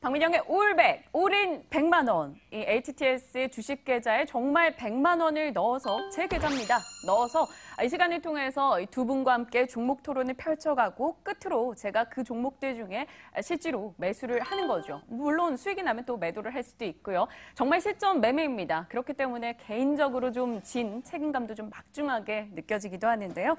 박민영의 올백, 올인 100만 원. 이 HTS 주식 계좌에 정말 100만 원을 넣어서 제 계좌입니다. 넣어서 이 시간을 통해서 두 분과 함께 종목 토론을 펼쳐가고 끝으로 제가 그 종목들 중에 실제로 매수를 하는 거죠. 물론 수익이 나면 또 매도를 할 수도 있고요. 정말 실전 매매입니다. 그렇기 때문에 개인적으로 좀 진 책임감도 좀 막중하게 느껴지기도 하는데요.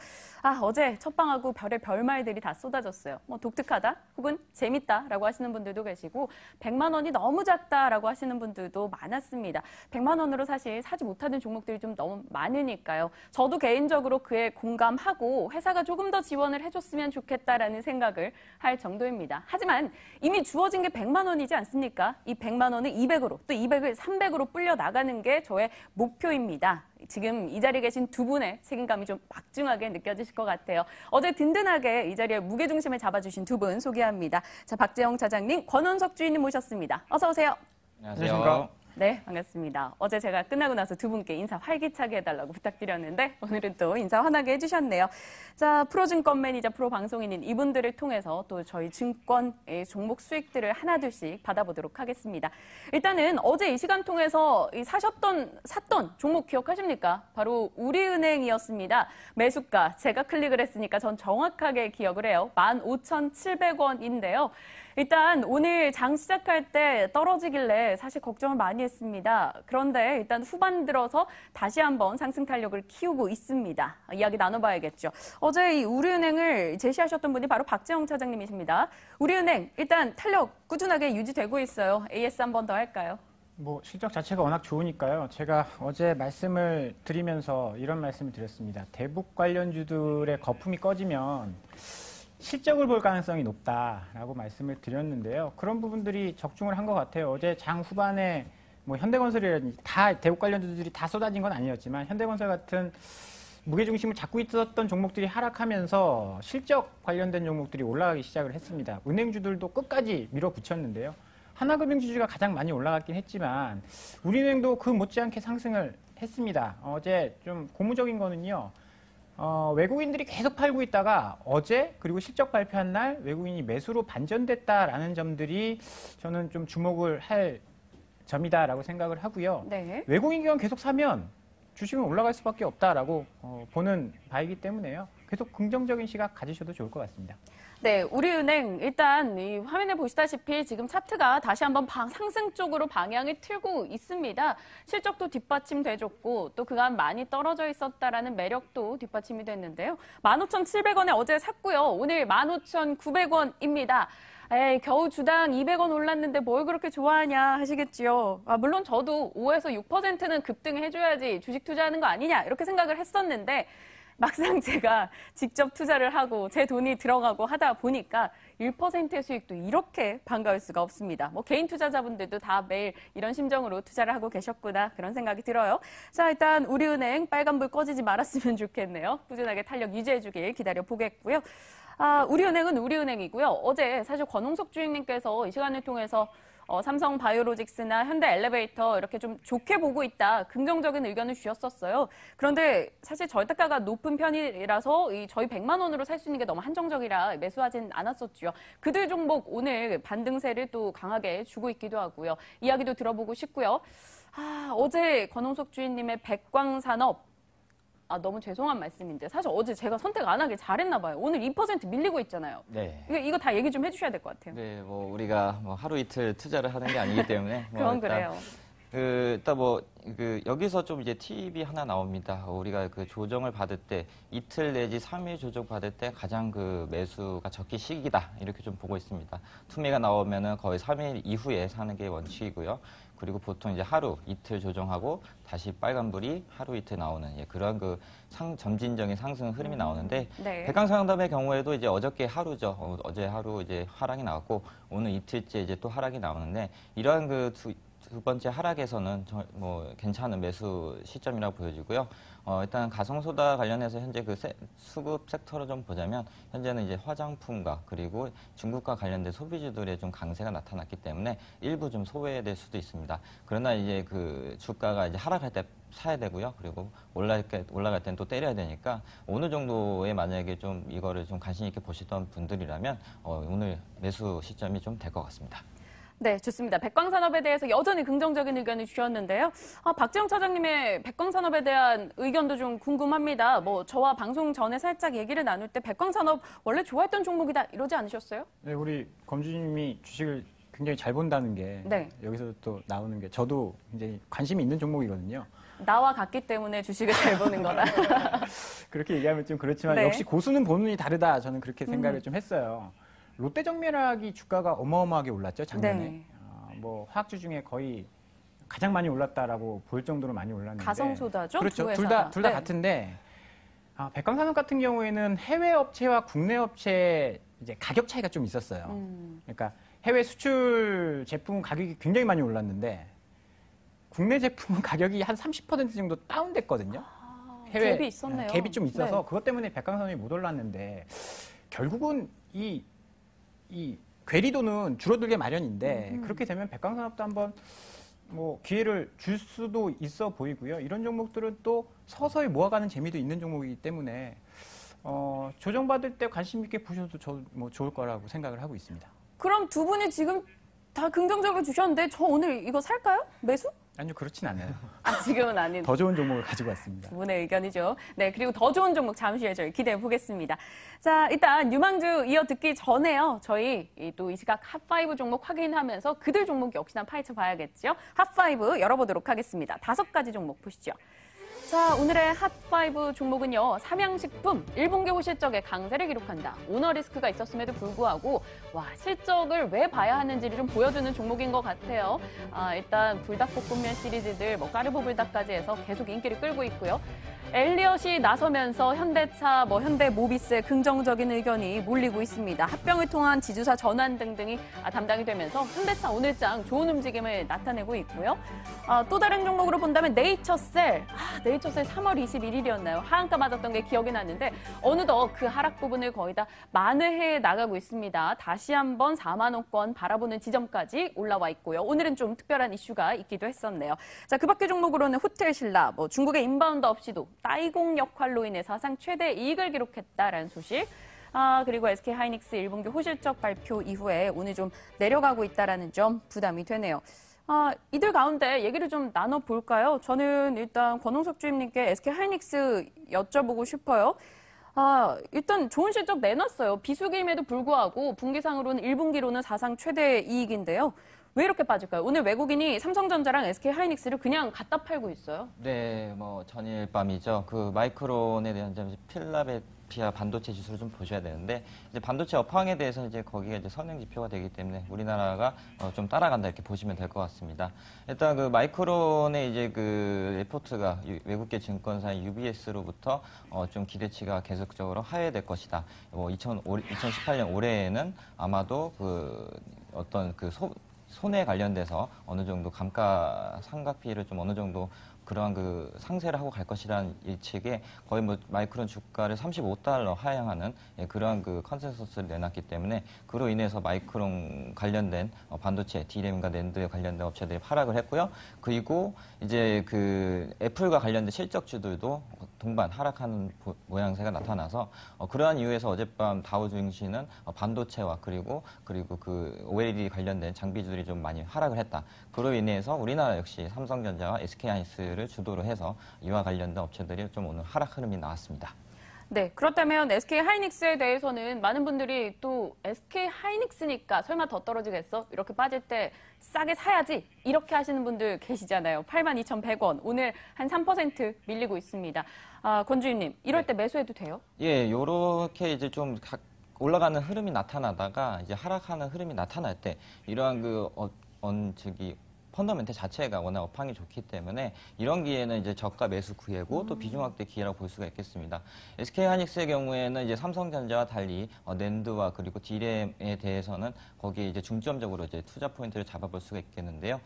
어제 첫방하고 별의 별말들이 다 쏟아졌어요. 뭐 독특하다 혹은 재밌다라고 하시는 분들도 계시고 100만 원이 너무 작다라고 하시는 분들도 많았습니다. 100만 원으로 사실 사지 못하는 종목들이 좀 너무 많으니까요. 저도 개인적으로 그에 공감하고 회사가 조금 더 지원을 해줬으면 좋겠다라는 생각을 할 정도입니다. 하지만 이미 주어진 게 100만 원이지 않습니까? 이 100만 원을 200으로 또 200을 300으로 불려 나가는 게 저의 목표입니다. 지금 이 자리에 계신 두 분의 책임감이 좀 막중하게 느껴지실 것 같아요. 어제 든든하게 이 자리에 무게중심을 잡아주신 두 분 소개합니다. 자, 박재영 차장님, 권원석 주인님 모셨습니다. 어서 오세요. 안녕하세요. 네, 반갑습니다. 어제 제가 끝나고 나서 두 분께 인사 활기차게 해달라고 부탁드렸는데 오늘은 또 인사 환하게 해주셨네요. 자, 프로증권맨이자 프로방송인인 이분들을 통해서 또 저희 증권의 종목 수익들을 하나둘씩 받아보도록 하겠습니다. 일단은 어제 이 시간 통해서 샀던 종목 기억하십니까? 바로 우리은행이었습니다. 매수가 제가 클릭을 했으니까 전 정확하게 기억을 해요. 15,700원인데요. 일단 오늘 장 시작할 때 떨어지길래 사실 걱정을 많이 했습니다. 그런데 일단 후반 들어서 다시 한번 상승 탄력을 키우고 있습니다. 이야기 나눠봐야겠죠. 어제 이 우리은행을 제시하셨던 분이 바로 박재영 차장님이십니다. 우리은행 일단 탄력 꾸준하게 유지되고 있어요. AS 한 번 더 할까요? 실적 자체가 워낙 좋으니까요. 제가 어제 말씀을 드리면서 이런 말씀을 드렸습니다. 대북 관련주들의 거품이 꺼지면 실적을 볼 가능성이 높다라고 말씀을 드렸는데요. 그런 부분들이 적중을 한 것 같아요. 어제 장 후반에 현대건설이라든지 다 대북 관련주들이 다 쏟아진 건 아니었지만 현대건설 같은 무게중심을 잡고 있었던 종목들이 하락하면서 실적 관련된 종목들이 올라가기 시작을 했습니다. 은행주들도 끝까지 밀어붙였는데요. 하나금융주주가 가장 많이 올라갔긴 했지만 우리은행도 그 못지않게 상승을 했습니다. 어제 좀 고무적인 거는요. 외국인들이 계속 팔고 있다가 어제 그리고 실적 발표한 날 외국인이 매수로 반전됐다라는 점들이 저는 좀 주목을 할 점이다라고 생각을 하고요. 네. 외국인 기관 계속 사면 주식은 올라갈 수밖에 없다라고 보는 바이기 때문에요. 계속 긍정적인 시각 가지셔도 좋을 것 같습니다. 네, 우리은행 일단 이 화면에 보시다시피 지금 차트가 다시 한번 상승 쪽으로 방향을 틀고 있습니다. 실적도 뒷받침돼줬고 또 그간 많이 떨어져 있었다라는 매력도 뒷받침이 됐는데요. 15,700원에 어제 샀고요. 오늘 15,900원입니다. 에이, 겨우 주당 200원 올랐는데 뭘 그렇게 좋아하냐 하시겠지요. 물론 저도 5에서 6%는 급등해줘야지 주식 투자하는 거 아니냐 이렇게 생각을 했었는데 막상 제가 직접 투자를 하고 제 돈이 들어가고 하다 보니까 1%의 수익도 이렇게 반가울 수가 없습니다. 개인 투자자분들도 다 매일 이런 심정으로 투자를 하고 계셨구나 그런 생각이 들어요. 자, 일단 우리은행 빨간불 꺼지지 말았으면 좋겠네요. 꾸준하게 탄력 유지해주길 기다려보겠고요. 우리은행은 우리은행이고요. 어제 사실 권홍석 주인님께서 이 시간을 통해서 삼성 바이오로직스나 현대 엘리베이터 이렇게 좀 좋게 보고 있다. 긍정적인 의견을 주셨었어요. 그런데 사실 절대가가 높은 편이라서 저희 100만 원으로 살 수 있는 게 너무 한정적이라 매수하진 않았었죠. 그들 종목 오늘 반등세를 또 강하게 주고 있기도 하고요. 이야기도 들어보고 싶고요. 어제 권홍석 주인님의 백광산업 너무 죄송한 말씀인데 사실 어제 제가 선택 안 하길 잘했나 봐요. 오늘 2% 밀리고 있잖아요. 네. 이거 다 얘기 좀 해주셔야 될 것 같아요. 네, 우리가 하루 이틀 투자를 하는 게 아니기 때문에 그건 그래요. 일단 여기서 좀 이제 팁이 하나 나옵니다. 우리가 그 조정을 받을 때 이틀 내지 3일 조정 받을 때 가장 그 매수가 적기 시기다 이렇게 좀 보고 있습니다. 투매가 나오면은 거의 3일 이후에 사는 게 원칙이고요. 그리고 보통 이제 하루 이틀 조정하고 다시 빨간불이 하루 이틀 나오는 그런 점진적인 상승 흐름이 나오는데 네. 백강상담의 경우에도 이제 어저께 하루죠. 어제 하루 이제 하락이 나왔고 오늘 이틀째 이제 또 하락이 나오는데 이러한 두 번째 하락에서는 괜찮은 매수 시점이라고 보여지고요. 일단 가성소다 관련해서 현재 수급 섹터로 좀 보자면 현재는 이제 화장품과 그리고 중국과 관련된 소비주들의 좀 강세가 나타났기 때문에 일부 좀 소외될 수도 있습니다. 그러나 이제 주가가 이제 하락할 때 사야 되고요. 그리고 올라갈 때는 또 때려야 되니까 어느 정도에 만약에 좀 이거를 좀 관심 있게 보시던 분들이라면 오늘 매수 시점이 좀 될 것 같습니다. 네, 좋습니다. 백광산업에 대해서 여전히 긍정적인 의견을 주셨는데요. 박지영 차장님의 백광산업에 대한 의견도 좀 궁금합니다. 뭐 저와 방송 전에 살짝 얘기를 나눌 때 백광산업 원래 좋아했던 종목이다 이러지 않으셨어요? 네, 우리 검주님이 주식을 굉장히 잘 본다는 게 네. 여기서 또 나오는 게 저도 굉장히 관심이 있는 종목이거든요. 나와 같기 때문에 주식을 잘 보는 거다. 그렇게 얘기하면 좀 그렇지만 네. 역시 고수는 보는 눈이 다르다. 저는 그렇게 생각을 좀 했어요. 롯데정밀화학이 주가가 어마어마하게 올랐죠, 작년에. 네. 뭐 화학주 중에 거의 가장 많이 올랐다라고 볼 정도로 많이 올랐는데. 가성소다죠? 그렇죠. 두 둘 다 회사가. 네. 같은데 백광산업 같은 경우에는 해외 업체와 국내 업체 이제 가격 차이가 좀 있었어요. 그러니까 해외 수출 제품 가격이 굉장히 많이 올랐는데 국내 제품은 가격이 한 30% 정도 다운됐거든요. 갭이 있었네요. 갭이 좀 있어서 네. 그것 때문에 백광산업이 못 올랐는데 결국은 이 괴리도는 줄어들게 마련인데 그렇게 되면 백광산업도 한번 뭐 기회를 줄 수도 있어 보이고요. 이런 종목들은 또 서서히 모아가는 재미도 있는 종목이기 때문에 조정받을 때 관심 있게 보셔도 뭐 좋을 거라고 생각을 하고 있습니다. 그럼 두 분이 지금 다 긍정적으로 주셨는데 저 오늘 이거 살까요? 매수? 아니요, 그렇진 않아요. 지금은 아닌. 더 좋은 종목을 가지고 왔습니다. 두 분의 의견이죠. 네, 그리고 더 좋은 종목 잠시 후에 저희 기대해 보겠습니다. 자, 일단 유망주 이어 듣기 전에요. 저희 또 이 시각 핫5 종목 확인하면서 그들 종목 역시나 파헤쳐 봐야겠죠. 핫5 열어보도록 하겠습니다. 5가지 종목 보시죠. 자, 오늘의 핫5 종목은요. 삼양식품, 1분기 호실적에 강세를 기록한다. 오너 리스크가 있었음에도 불구하고 실적을 왜 봐야 하는지를 좀 보여주는 종목인 것 같아요. 일단 불닭볶음면 시리즈들, 까르보 불닭까지 해서 계속 인기를 끌고 있고요. 엘리엇이 나서면서 현대차, 현대모비스의 긍정적인 의견이 몰리고 있습니다. 합병을 통한 지주사 전환 등등이 담당이 되면서 현대차 오늘장 좋은 움직임을 나타내고 있고요. 또 다른 종목으로 본다면 네이처셀. 네이처셀 3월 21일이었나요? 하한가 맞았던 게 기억이 나는데 어느덧 그 하락 부분을 거의 다 만회해 나가고 있습니다. 다시 한번 4만 원권 바라보는 지점까지 올라와 있고요. 오늘은 좀 특별한 이슈가 있기도 했었네요. 자, 그 밖의 종목으로는 호텔신라, 중국의 인바운드 없이도 따이공 역할로 인해 사상 최대 이익을 기록했다라는 소식. 그리고 SK하이닉스 1분기 호실적 발표 이후에 오늘 좀 내려가고 있다라는 점 부담이 되네요. 이들 가운데 얘기를 좀 나눠볼까요? 저는 일단 권홍석 주임님께 SK하이닉스 여쭤보고 싶어요. 일단 좋은 실적 내놨어요. 비수기임에도 불구하고 분기상으로는 1분기로는 사상 최대 이익인데요. 왜 이렇게 빠질까요? 오늘 외국인이 삼성전자랑 SK하이닉스를 그냥 갖다 팔고 있어요. 네, 전일 밤이죠. 그 마이크론에 대한 필라델피아 반도체 지수를 좀 보셔야 되는데 이제 반도체 업황에 대해서 이제 거기가 이제 선행 지표가 되기 때문에 우리나라가 좀 따라간다 이렇게 보시면 될 것 같습니다. 일단 그 마이크론의 이제 그 리포트가 외국계 증권사인 UBS로부터 좀 기대치가 계속적으로 하회될 것이다. 2018년 올해에는 아마도 손해에 관련돼서 어느 정도 상각비를 좀 어느 정도 그러한 그 상세를 하고 갈 것이라는 예측에 거의 마이크론 주가를 $35 하향하는 그러한 그 컨센서스를 내놨기 때문에 그로 인해서 마이크론 관련된 반도체, D램과 낸드에 관련된 업체들이 하락을 했고요. 그리고 이제 그 애플과 관련된 실적주들도 동반 하락하는 모양새가 나타나서 그러한 이유에서 어젯밤 다우 증시는 반도체와 그리고 그 OLED 관련된 장비주들이 좀 많이 하락을 했다. 그로 인해서 우리나라 역시 삼성전자와 SK하이닉스를 주도로 해서 이와 관련된 업체들이 좀 오늘 하락 흐름이 나왔습니다. 네, 그렇다면 SK하이닉스에 대해서는 많은 분들이 또 SK하이닉스니까 설마 더 떨어지겠어? 이렇게 빠질 때 싸게 사야지 이렇게 하시는 분들 계시잖아요. 82,100원. 오늘 한 3% 밀리고 있습니다. 권 주임님, 이럴 때 매수해도 돼요? 예, 요렇게 이제 좀 올라가는 흐름이 나타나다가 이제 하락하는 흐름이 나타날 때 이러한 펀더멘트 자체가 워낙 업황이 좋기 때문에 이런 기회는 이제 저가 매수 기회고 또 비중 확대 기회라고 볼 수가 있겠습니다. SK하이닉스의 경우에는 이제 삼성전자와 달리 낸드와 그리고 D램에 대해서는 거기에 이제 중점적으로 이제 투자 포인트를 잡아볼 수가 있겠는데요.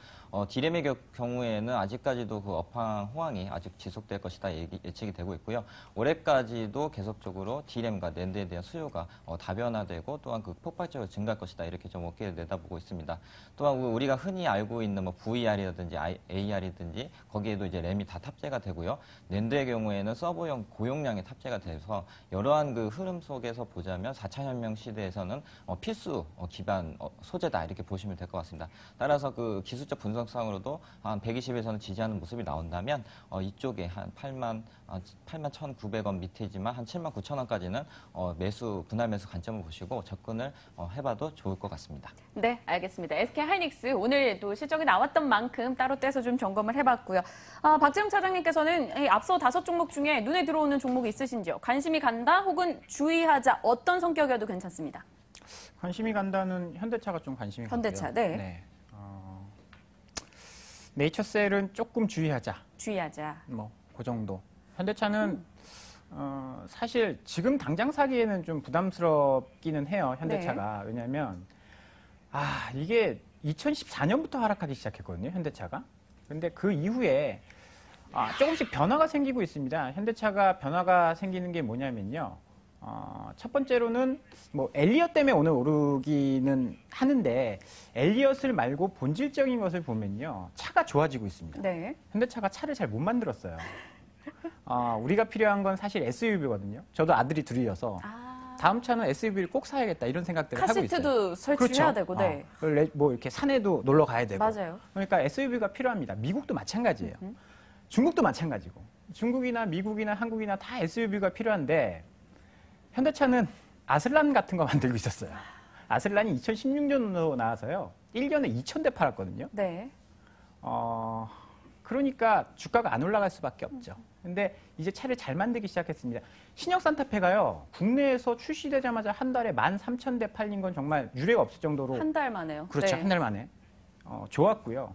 D램의 경우에는 아직까지도 그 업황 호황이 아직 지속될 것이다 예측이 되고 있고요. 올해까지도 계속적으로 D램과 낸드에 대한 수요가 다변화되고 또한 그 폭발적으로 증가할 것이다 이렇게 좀 어깨를 내다보고 있습니다. 또한 우리가 흔히 알고 있는 VR이라든지 AR이든지 거기에도 이제 램이 다 탑재가 되고요. 낸드의 경우에는 서버용 고용량이 탑재가 돼서 여러한 그 흐름 속에서 보자면 4차 혁명 시대에서는 필수 기반 소재다 이렇게 보시면 될 것 같습니다. 따라서 그 기술적 분석상으로도 한 120에서는 지지하는 모습이 나온다면 이쪽에 한 81,900원 밑이지만 한 79,000원까지는 분할 매수 관점을 보시고 접근을 해봐도 좋을 것 같습니다. 네, 알겠습니다. SK하이닉스 오늘도 실적이 나왔던 만큼 따로 떼서 좀 점검을 해봤고요. 박재영 차장님께서는 이 앞서 5종목 중에 눈에 들어오는 종목이 있으신지요? 관심이 간다 혹은 주의하자 어떤 성격이어도 괜찮습니다. 관심이 간다는 현대차가 좀 관심이 현대차, 가고요. 네. 네이처셀은 조금 주의하자. 주의하자. 뭐 그 정도. 현대차는 사실 지금 당장 사기에는 좀 부담스럽기는 해요. 현대차가. 네. 왜냐하면 이게 2014년부터 하락하기 시작했거든요. 현대차가. 근데 그 이후에 조금씩 변화가 생기고 있습니다. 현대차가 변화가 생기는 게 뭐냐면요. 첫 번째로는 뭐 엘리엇 때문에 오늘 오르기는 하는데 엘리엇을 말고 본질적인 것을 보면요. 차가 좋아지고 있습니다. 네. 현대차가 차를 잘 못 만들었어요. 우리가 필요한 건 사실 SUV거든요. 저도 아들이 둘이어서 다음 차는 SUV를 꼭 사야겠다 이런 생각들을 하고 있어요. 카시트도 설치해야 되고, 네. 뭐 이렇게 산에도 놀러 가야 되고. 맞아요. 그러니까 SUV가 필요합니다. 미국도 마찬가지예요. 중국도 마찬가지고. 중국이나 미국이나 한국이나 다 SUV가 필요한데 현대차는 아슬란 같은 거 만들고 있었어요. 아슬란이 2016년으로 나와서요. 1년에 2,000대 팔았거든요. 네. 그러니까 주가가 안 올라갈 수밖에 없죠. 근데 이제 차를 잘 만들기 시작했습니다. 신형 산타페가요. 국내에서 출시되자마자 한 달에 13,000대 팔린 건 정말 유례가 없을 정도로 한 달 만에요. 그렇죠. 네. 한 달 만에. 좋았고요.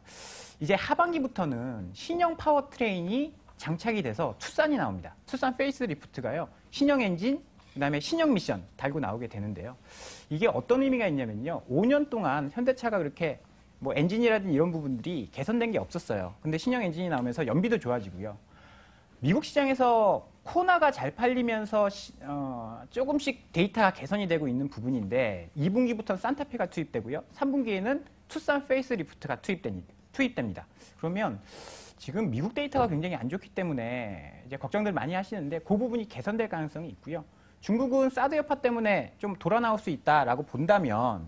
이제 하반기부터는 신형 파워트레인이 장착이 돼서 투싼이 나옵니다. 투싼 페이스리프트가요. 신형 엔진, 그다음에 신형 미션 달고 나오게 되는데요. 이게 어떤 의미가 있냐면요. 5년 동안 현대차가 그렇게 뭐 엔진이라든지 이런 부분들이 개선된 게 없었어요. 근데 신형 엔진이 나오면서 연비도 좋아지고요. 미국 시장에서 코나가 잘 팔리면서 조금씩 데이터가 개선이 되고 있는 부분인데 2분기부터 산타페가 투입되고요. 3분기에는 투싼 페이스리프트가 투입됩니다. 그러면 지금 미국 데이터가 굉장히 안 좋기 때문에 이제 걱정들 많이 하시는데 그 부분이 개선될 가능성이 있고요. 중국은 사드 여파 때문에 좀 돌아 나올 수 있다라고 본다면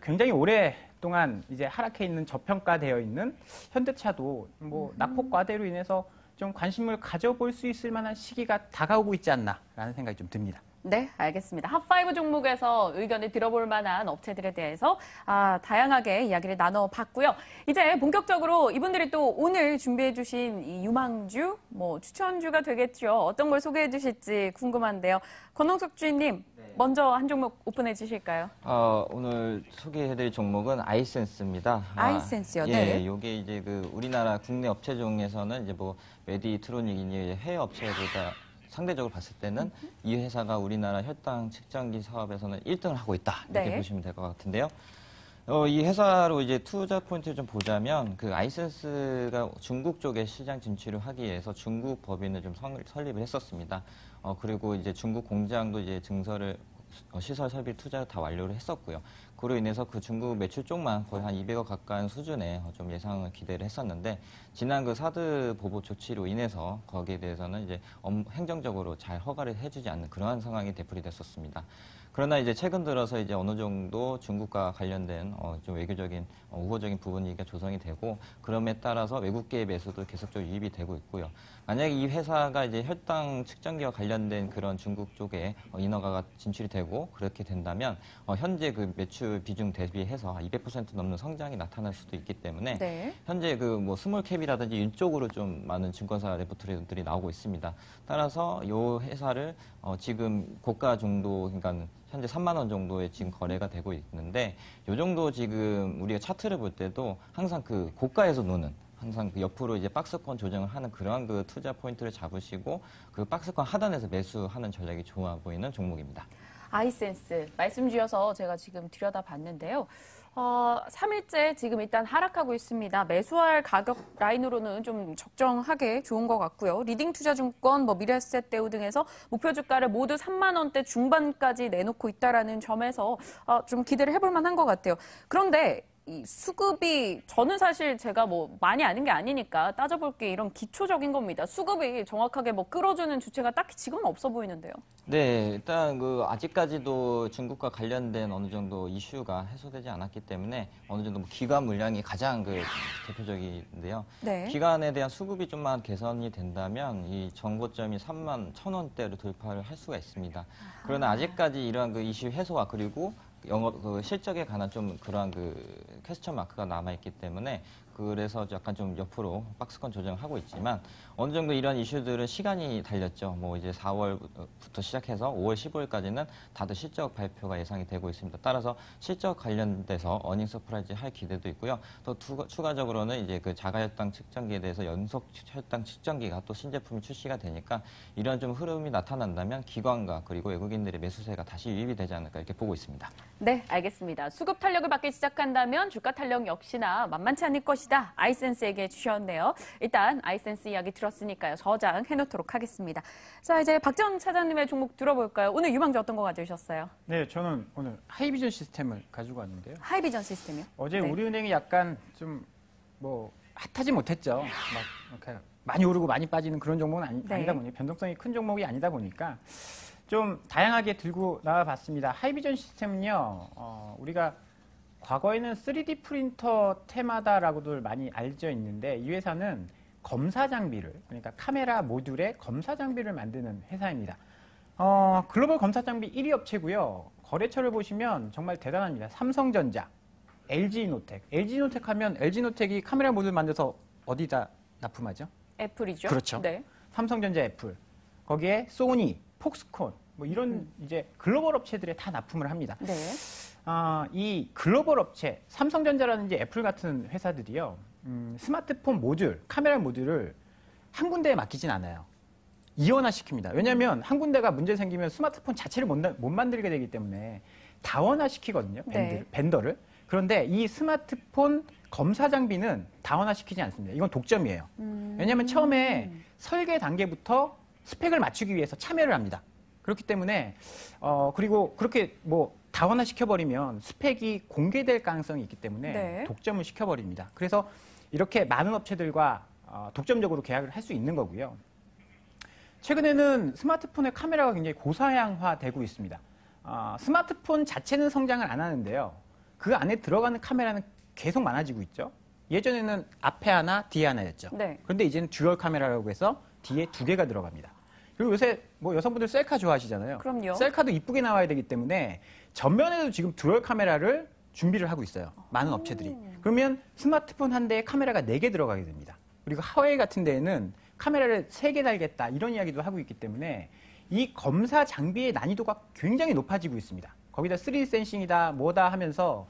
굉장히 오랫동안 이제 하락해 있는 저평가되어 있는 현대차도 뭐 낙폭 과대로 인해서 좀 관심을 가져볼 수 있을 만한 시기가 다가오고 있지 않나라는 생각이 좀 듭니다. 네, 알겠습니다. 핫5 종목에서 의견을 들어볼 만한 업체들에 대해서 다양하게 이야기를 나눠봤고요. 이제 본격적으로 이분들이 또 오늘 준비해주신 이 유망주, 뭐 추천주가 되겠죠. 어떤 걸 소개해 주실지 궁금한데요. 권홍석 주인님, 먼저 한 종목 오픈해 주실까요? 오늘 소개해드릴 종목은 아이센스입니다. 아이센스요, 예, 네. 이게 이제 그 우리나라 국내 업체 중에서는 이제 뭐 메디트로닉이니 해외 업체보다 상대적으로 봤을 때는 이 회사가 우리나라 혈당 측정기 사업에서는 1등을 하고 있다. 이렇게 네. 보시면 될 것 같은데요. 이 회사로 이제 투자 포인트를 좀 보자면 그 아이센스가 중국 쪽에 시장 진출을 하기 위해서 중국 법인을 좀 설립을 했었습니다. 그리고 이제 중국 공장도 이제 증설을 시설 설비 투자 다 완료를 했었고요. 그로 인해서 그 중국 매출 쪽만 거의 한 200억 가까운 수준에 좀 예상을 기대를 했었는데 지난 그 사드 보복 조치로 인해서 거기에 대해서는 이제 행정적으로 잘 허가를 해주지 않는 그러한 상황이 되풀이됐었습니다. 그러나 이제 최근 들어서 이제 어느 정도 중국과 관련된 좀 외교적인 우호적인 분위기가 조성이 되고 그럼에 따라서 외국계 매수도 계속적으로 유입이 되고 있고요. 만약에 이 회사가 이제 혈당 측정기와 관련된 그런 중국 쪽에 인허가가 진출이 되고 그렇게 된다면 현재 그 매출 비중 대비해서 200% 넘는 성장이 나타날 수도 있기 때문에 네. 현재 그 뭐 스몰캡이라든지 이쪽으로 좀 많은 증권사 레포트들이 나오고 있습니다. 따라서 이 회사를 지금 고가 정도 그러니까 현재 3만 원 정도에 지금 거래가 되고 있는데 이 정도 지금 우리가 차트를 볼 때도 항상 그 고가에서 노는 항상 그 옆으로 이제 박스권 조정을 하는 그러한 그 투자 포인트를 잡으시고 그 박스권 하단에서 매수하는 전략이 좋아 보이는 종목입니다. 아이센스 말씀 주셔서 제가 지금 들여다봤는데요. 3일째 지금 일단 하락하고 있습니다. 매수할 가격 라인으로는 좀 적정하게 좋은 것 같고요. 리딩투자증권, 미래에셋대우 등에서 목표 주가를 모두 3만 원대 중반까지 내놓고 있다라는 점에서 좀 기대를 해볼 만한 것 같아요. 그런데 이 수급이 저는 사실 제가 뭐 많이 아는 게 아니니까 따져볼 게 이런 기초적인 겁니다. 수급이 정확하게 뭐 끌어주는 주체가 딱히 지금은 없어 보이는데요. 네, 일단 아직까지도 중국과 관련된 어느 정도 이슈가 해소되지 않았기 때문에 어느 정도 기관 물량이 가장 대표적인데요. 네. 기관에 대한 수급이 좀만 개선이 된다면 이 정고점이 31,000원대로 돌파를 할 수가 있습니다. 그러나 아직까지 이러한 이슈 해소와 그리고 영업 실적에 관한 좀 그러한 퀘스천 마크가 남아 있기 때문에 그래서 약간 좀 옆으로 박스권 조정을 하고 있지만 어느 정도 이런 이슈들은 시간이 달렸죠. 뭐 이제 4월부터 시작해서 5월 15일까지는 다들 실적 발표가 예상이 되고 있습니다. 따라서 실적 관련돼서 어닝 서프라이즈 할 기대도 있고요. 또 추가적으로는 이제 자가혈당 측정기에 대해서 연속 혈당 측정기가 또 신제품이 출시가 되니까 이런 좀 흐름이 나타난다면 기관과 그리고 외국인들의 매수세가 다시 유입이 되지 않을까 이렇게 보고 있습니다. 네, 알겠습니다. 수급 탄력을 받기 시작한다면 주가 탄력 역시나 만만치 않을 것이다. 아이센스에게 주셨네요. 일단 아이센스 이야기 들었으니까요. 저장해놓도록 하겠습니다. 자, 이제 박지원 차장님의 종목 들어볼까요? 오늘 유망주 어떤 거 가져오셨어요? 네, 저는 오늘 하이비전 시스템을 가지고 왔는데요. 하이비전 시스템이요? 어제 네. 우리은행이 약간 좀 핫하지 못했죠. 막 이렇게 많이 오르고 많이 빠지는 그런 종목은 네. 아니다 보니 변동성이 큰 종목이 아니다 보니까 좀 다양하게 들고 나와봤습니다. 하이비전 시스템은요, 우리가 과거에는 3D 프린터 테마다라고들 많이 알려져 있는데 이 회사는 검사 장비를, 그러니까 카메라 모듈에 검사 장비를 만드는 회사입니다. 글로벌 검사 장비 1위 업체고요. 거래처를 보시면 정말 대단합니다. 삼성전자, LG노텍. LG노텍 하면 LG노텍이 카메라 모듈 만들어서 어디다 납품하죠? 애플이죠? 그렇죠. 네. 삼성전자, 애플. 거기에 소니, 폭스콘, 뭐 이런 이제 글로벌 업체들에 다 납품을 합니다. 네. 이 글로벌 업체, 삼성전자라든지 애플 같은 회사들이요, 스마트폰 모듈, 카메라 모듈을 한 군데에 맡기진 않아요. 이원화시킵니다. 왜냐하면 한 군데가 문제 생기면 스마트폰 자체를 못 만들게 되기 때문에 다원화시키거든요, 네. 벤더를. 그런데 이 스마트폰 검사 장비는 다원화시키지 않습니다. 이건 독점이에요. 왜냐하면 처음에 설계 단계부터 스펙을 맞추기 위해서 참여를 합니다. 그렇기 때문에 그리고 그렇게 다원화 시켜버리면 스펙이 공개될 가능성이 있기 때문에 네. 독점을 시켜버립니다. 그래서 이렇게 많은 업체들과 독점적으로 계약을 할 수 있는 거고요. 최근에는 스마트폰의 카메라가 굉장히 고사양화되고 있습니다. 스마트폰 자체는 성장을 안 하는데요. 그 안에 들어가는 카메라는 계속 많아지고 있죠. 예전에는 앞에 하나, 뒤에 하나였죠. 네. 그런데 이제는 듀얼 카메라라고 해서 뒤에 2개가 들어갑니다. 그리고 요새 여성분들 셀카 좋아하시잖아요. 그럼요. 셀카도 이쁘게 나와야 되기 때문에 전면에도 지금 듀얼 카메라를 준비를 하고 있어요. 많은 업체들이. 그러면 스마트폰 한 대에 카메라가 4개 들어가게 됩니다. 그리고 하웨이 같은 데에는 카메라를 3개 달겠다 이런 이야기도 하고 있기 때문에 이 검사 장비의 난이도가 굉장히 높아지고 있습니다. 거기다 3D 센싱이다 뭐다 하면서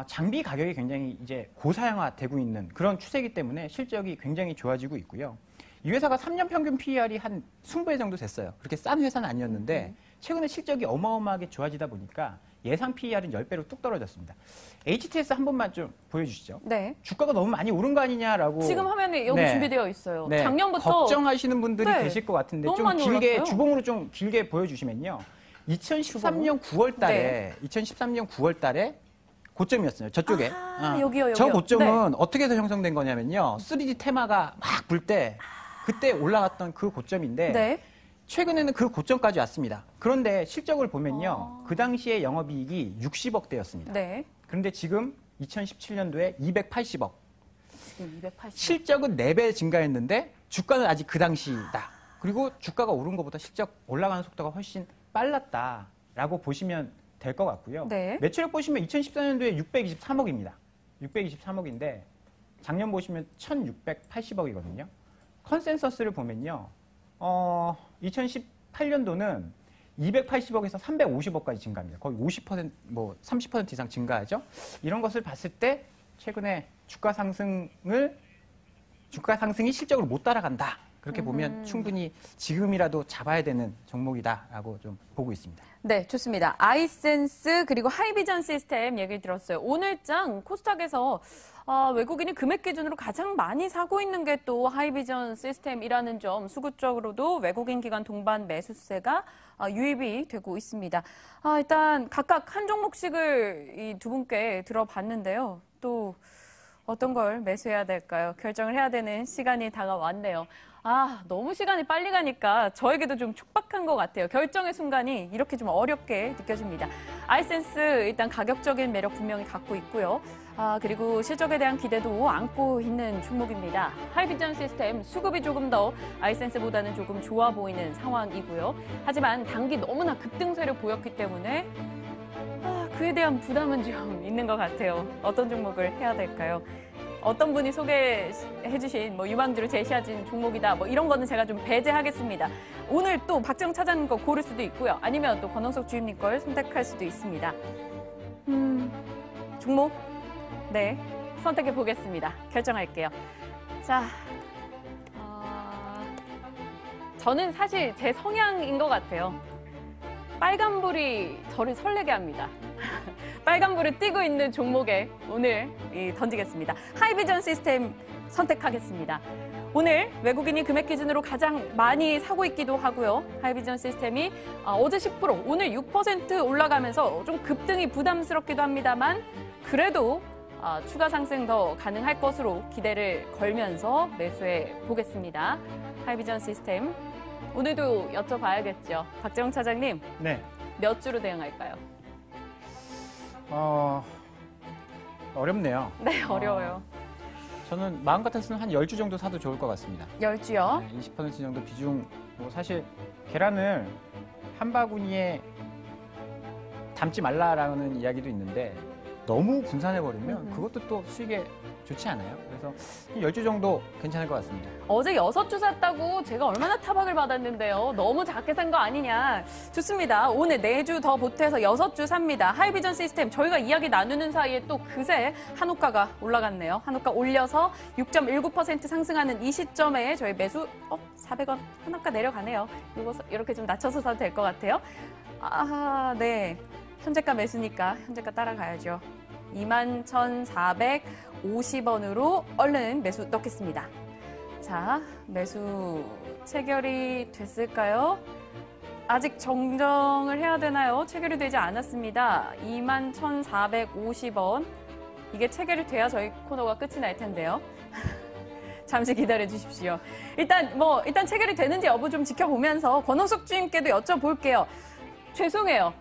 장비 가격이 굉장히 이제 고사양화되고 있는 그런 추세이기 때문에 실적이 굉장히 좋아지고 있고요. 이 회사가 3년 평균 PER이 한 20배 정도 됐어요. 그렇게 싼 회사는 아니었는데 최근에 실적이 어마어마하게 좋아지다 보니까 예상 PER은 10배로 뚝 떨어졌습니다. HTS 한 번만 좀 보여주시죠. 네. 주가가 너무 많이 오른 거 아니냐라고. 지금 화면에 여기 네. 준비되어 있어요. 네, 작년부터 걱정하시는 분들이 네. 계실 것 같은데 너무 좀 많이 길게 올랐어요. 주봉으로 좀 길게 보여주시면요. 2013년 9월 달에 2013년 9월 달에 고점이었어요. 저쪽에. 여기요. 저 고점은 네. 어떻게 해서 형성된 거냐면요. 3D 테마가 막 불 때 그때 올라갔던 그 고점인데 네. 최근에는 그 고점까지 왔습니다. 그런데 실적을 보면요. 그 당시에 영업이익이 60억대였습니다. 네. 그런데 지금 2017년도에 280억. 지금 280. 실적은 4배 증가했는데 주가는 아직 그 당시다. 그리고 주가가 오른 것보다 실적 올라가는 속도가 훨씬 빨랐다라고 보시면 될 것 같고요. 네. 매출액 보시면 2014년도에 623억입니다. 623억인데 작년 보시면 1680억이거든요. 컨센서스를 보면요. 2018년도는 280억에서 350억까지 증가합니다. 거의 50%, 30% 이상 증가하죠. 이런 것을 봤을 때 최근에 주가 상승이 실적으로 못 따라간다. 그렇게 보면 충분히 지금이라도 잡아야 되는 종목이다라고 좀 보고 있습니다. 네, 좋습니다. 아이센스 그리고 하이비전 시스템 얘기를 들었어요. 오늘장 코스닥에서 외국인이 금액 기준으로 가장 많이 사고 있는 게 또 하이비전 시스템이라는 점, 수급적으로도 외국인 기관 동반 매수세가 유입이 되고 있습니다. 일단 각각 한 종목씩을 이 두 분께 들어봤는데요. 또 어떤 걸 매수해야 될까요? 결정을 해야 되는 시간이 다가왔네요. 너무 시간이 빨리 가니까 저에게도 좀 촉박한 것 같아요. 결정의 순간이 이렇게 좀 어렵게 느껴집니다. 아이센스 일단 가격적인 매력 분명히 갖고 있고요. 그리고 실적에 대한 기대도 안고 있는 종목입니다. 하이비전 시스템 수급이 조금 더 아이센스보다는 조금 좋아 보이는 상황이고요. 하지만 단기 너무나 급등세를 보였기 때문에 그에 대한 부담은 좀 있는 것 같아요. 어떤 종목을 해야 될까요? 어떤 분이 소개해주신 유망주를 제시하신 종목이다. 이런 거는 제가 좀 배제하겠습니다. 오늘 또 박정 차장님 거 고를 수도 있고요. 아니면 또 권홍석 주임님 걸 선택할 수도 있습니다. 종목? 네, 선택해 보겠습니다. 결정할게요. 자, 저는 사실 제 성향인 것 같아요. 빨간불이 저를 설레게 합니다. 빨간불을 띄고 있는 종목에 오늘 던지겠습니다. 하이비전 시스템 선택하겠습니다. 오늘 외국인이 금액 기준으로 가장 많이 사고 있기도 하고요. 하이비전 시스템이 어제 10%, 오늘 6% 올라가면서 좀 급등이 부담스럽기도 합니다만 그래도 추가 상승 더 가능할 것으로 기대를 걸면서 매수해 보겠습니다. 하이비전 시스템. 오늘도 여쭤봐야겠죠. 박재홍 차장님. 네. 몇 주로 대응할까요? 어렵네요. 네, 어려워요. 저는 마음 같아서는 한 10주 정도 사도 좋을 것 같습니다. 10주요? 네, 20% 정도 비중. 사실 계란을 한 바구니에 담지 말라라는 이야기도 있는데 너무 분산해버리면 그것도 또 수익에 좋지 않아요. 그래서 10주 정도 괜찮을 것 같습니다. 어제 6주 샀다고 제가 얼마나 타박을 받았는데요. 너무 작게 산 거 아니냐. 좋습니다. 오늘 4주 더 보태서 6주 삽니다. 하이비전 시스템 저희가 이야기 나누는 사이에 또 그새 한우가가 올라갔네요. 한우가 올려서 6.19% 상승하는 이 시점에 저희 매수 400원 한우가 내려가네요. 이거 이렇게 좀 낮춰서 사도 될 것 같아요. 네. 현재가 매수니까 현재가 따라가야죠. 21,450원으로 얼른 매수 넣겠습니다. 자, 매수 체결이 됐을까요? 아직 정정을 해야 되나요? 체결이 되지 않았습니다. 21,450원. 이게 체결이 돼야 저희 코너가 끝이 날 텐데요. 잠시 기다려 주십시오. 일단 체결이 되는지 여부 좀 지켜보면서 권홍석 주임께도 여쭤볼게요. 죄송해요.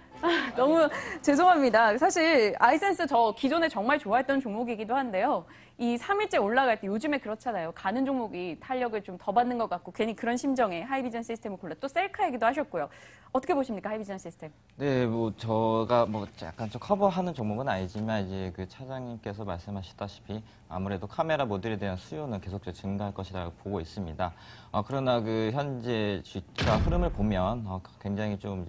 너무 죄송합니다. 사실 아이센스 저 기존에 정말 좋아했던 종목이기도 한데요. 이 3일째 올라갈 때 요즘에 그렇잖아요. 가는 종목이 탄력을 좀 더 받는 것 같고 괜히 그런 심정에 하이비전 시스템을 골라 또 셀카 얘기도 하셨고요. 어떻게 보십니까? 하이비전 시스템. 네, 제가 약간 좀 커버하는 종목은 아니지만 이제 그 차장님께서 말씀하셨다시피 아무래도 카메라 모듈에 대한 수요는 계속적으로 증가할 것이라고 보고 있습니다. 그러나 그 현재 주가 흐름을 보면 굉장히 좀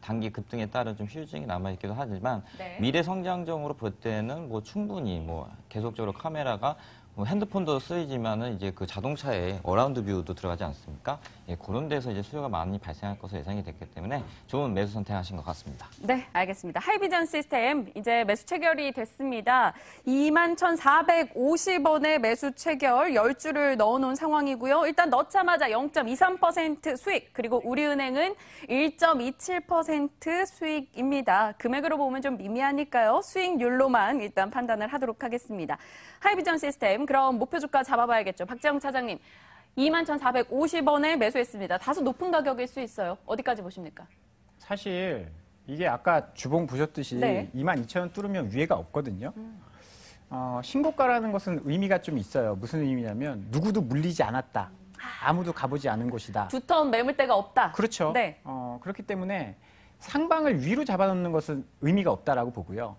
단기 급등에 따른 좀 휴증이 남아 있기도 하지만 네. 미래 성장적으로 볼 때는 충분히 계속적으로 카메라가 핸드폰도 쓰이지만은 이제 그 자동차에 어라운드 뷰도 들어가지 않습니까? 예, 그런 데서 이제 수요가 많이 발생할 것으로 예상이 됐기 때문에 좋은 매수 선택하신 것 같습니다. 네, 알겠습니다. 하이비전 시스템 이제 매수 체결이 됐습니다. 21,450원의 매수 체결 10주를 넣어놓은 상황이고요. 일단 넣자마자 0.23% 수익, 그리고 우리은행은 1.27% 수익입니다. 금액으로 보면 좀 미미하니까요. 수익률로만 일단 판단을 하도록 하겠습니다. 하이비전 시스템, 그럼 목표 주가 잡아봐야겠죠. 박재홍 차장님, 21,450원에 매수했습니다. 다소 높은 가격일 수 있어요. 어디까지 보십니까? 사실 이게 아까 주봉 보셨듯이 네. 22,000원 뚫으면 위에가 없거든요. 신고가라는 것은 의미가 좀 있어요. 무슨 의미냐면 누구도 물리지 않았다. 아무도 가보지 않은 곳이다. 두터운 매물대가 없다. 그렇죠. 네. 그렇기 때문에 상방을 위로 잡아놓는 것은 의미가 없다라고 보고요.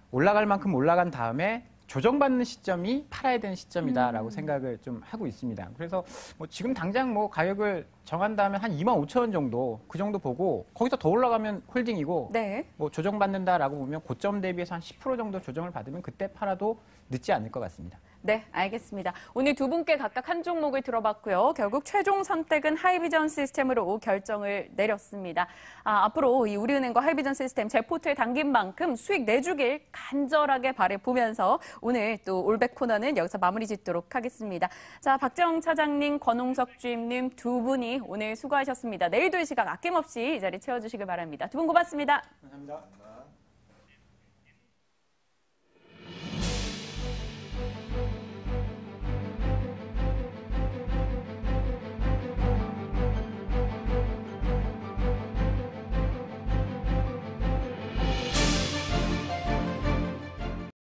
올라갈 만큼 올라간 다음에 조정받는 시점이 팔아야 되는 시점이다라고 생각을 좀 하고 있습니다. 그래서 지금 당장 가격을 정한다면 한 25,000원 정도 그 정도 보고 거기서 더 올라가면 홀딩이고 네. 조정받는다라고 보면 고점 대비해서 한 10% 정도 조정을 받으면 그때 팔아도 늦지 않을 것 같습니다. 네, 알겠습니다. 오늘 두 분께 각각 한 종목을 들어봤고요. 결국 최종 선택은 하이비전 시스템으로 결정을 내렸습니다. 앞으로 이 우리은행과 하이비전 시스템 재포트에 당긴 만큼 수익 내주길 간절하게 바라보면서 오늘 또 올백 코너는 여기서 마무리 짓도록 하겠습니다. 자, 박재영 차장님, 권홍석 주임님 두 분이 오늘 수고하셨습니다. 내일도 이 시각 아낌없이 이 자리 채워주시길 바랍니다. 두 분 고맙습니다. 감사합니다.